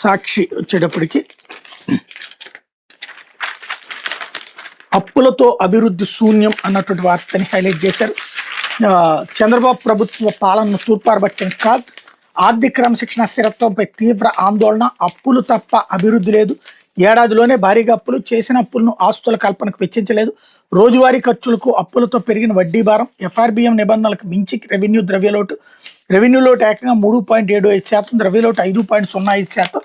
సాక్షి వచ్చేటప్పటికి అప్పులతో అభివృద్ధి శూన్యం అన్నటువంటి వార్తని హైలైట్ చేశారు. చంద్రబాబు ప్రభుత్వ పాలనను తూర్పారబట్టిన కాదు, ఆర్థిక క్రమశిక్షణ స్థిరత్వంపై తీవ్ర ఆందోళన, అప్పులు తప్ప అభివృద్ధి లేదు, ఏడాదిలోనే భారీగా అప్పులు, చేసిన అప్పులను ఆస్తుల కల్పనకు వెచ్చించలేదు, రోజువారీ ఖర్చులకు అప్పులతో పెరిగిన వడ్డీ భారం, ఎఫ్ఆర్బిఎం నిబంధనలకు మించి రెవెన్యూ లోటు ఏకంగా 3.75%, ద్రవ్యలోటు 5.05%.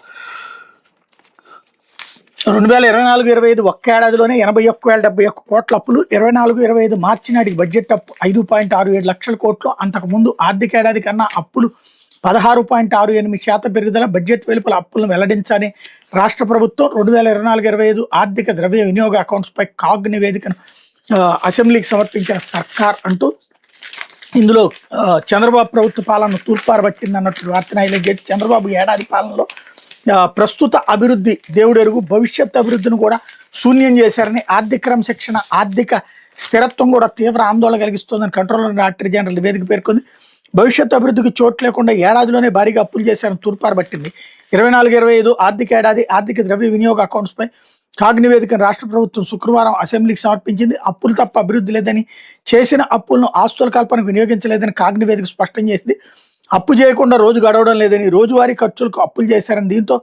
2024-25 ఒక్క ఏడాదిలోనే 81,071 కోట్ల అప్పులు, 24-25 మార్చి నాటికి బడ్జెట్ అప్పు 5.67 లక్షల కోట్లు. అంతకుముందు ఆర్థిక ఏడాది కన్నా అప్పులు 16.68% పెరుగుదల. బడ్జెట్ వెలుపల అప్పులను వెల్లడించాలని రాష్ట్ర ప్రభుత్వం 2024-25 ఆర్థిక ద్రవ్య వినియోగ అకౌంట్స్పై కాగ్ నివేదికను అసెంబ్లీకి సమర్పించిన సర్కార్ అంటూ ఇందులో చంద్రబాబు ప్రభుత్వ పాలన తూర్పారబట్టింది అన్నట్టు వార్తను హైలైట్ చేసి, చంద్రబాబు ఏడాది పాలనలో ప్రస్తుత అభివృద్ధి దేవుడెరుగు, భవిష్యత్ అభివృద్ధిని కూడా శూన్యం చేశారని, ఆర్థిక క్రమశిక్షణ ఆర్థిక స్థిరత్వం కూడా తీవ్ర ఆందోళన కలిగిస్తోందని కంట్రోలర్ డైరెక్టర్ జనరల్ నివేదిక పేర్కొంది. భవిష్యత్ అభివృద్ధికి చోటు లేకుండా ఏడాదిలోనే భారీగా అప్పులు చేశారని తూర్పారబట్టింది. 24-25 ఆర్థిక ఏడాది ఆర్థిక ద్రవ్య వినియోగ అకౌంట్స్పై కాగ్ నివేదికను రాష్ట్ర ప్రభుత్వం శుక్రవారం అసెంబ్లీకి సమర్పించింది. అప్పులు తప్ప అభివృద్ధి లేదని, చేసిన అప్పులను ఆస్తుల కల్పనకు వినియోగించలేదని కాగ్ నివేదిక స్పష్టం చేసింది. అప్పు చేయకుండా రోజు గడవడం లేదని, రోజువారీ ఖర్చులకు అప్పులు చేశారని, దీంతో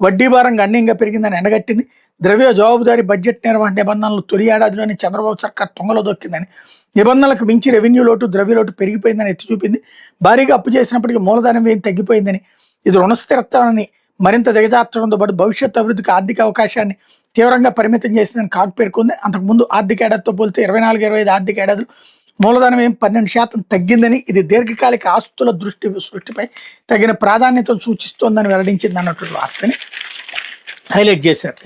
వడ్డీ భారం గణనీయంగా పెరిగిందని ఎండగట్టింది. ద్రవ్య జవాబుదారీ బడ్జెట్ నిర్వహణ నిబంధనలు తొలి ఏడాదిలోని చంద్రబాబు సర్కార్ తొంగలో దొక్కిందని, నిబంధనలకు మించి రెవెన్యూ లోటు ద్రవ్యలోటు పెరిగిపోయిందని ఎత్తి చూపింది. భారీగా అప్పు చేసినప్పటికీ మూలధనం వ్యయం తగ్గిపోయిందని, ఇది రుణ స్థిరత్వాన్ని మరింత దిగజార్చడంతో పాటు భవిష్యత్ అభివృద్ధికి ఆర్థిక అవకాశాన్ని తీవ్రంగా పరిమితం చేసిందని కాగ్ పేర్కొంది. అంతకుముందు ఆర్థిక ఏడాదితో పోలితే 24-25 ఆర్థిక ఏడాదిలో మూలధనం ఏం 12% తగ్గిందని, ఇది దీర్ఘకాలిక ఆస్తుల సృష్టిపై తగిన ప్రాధాన్యతను సూచిస్తోందని వెల్లడించింది అన్నటువంటి వార్తని హైలైట్ చేశారు.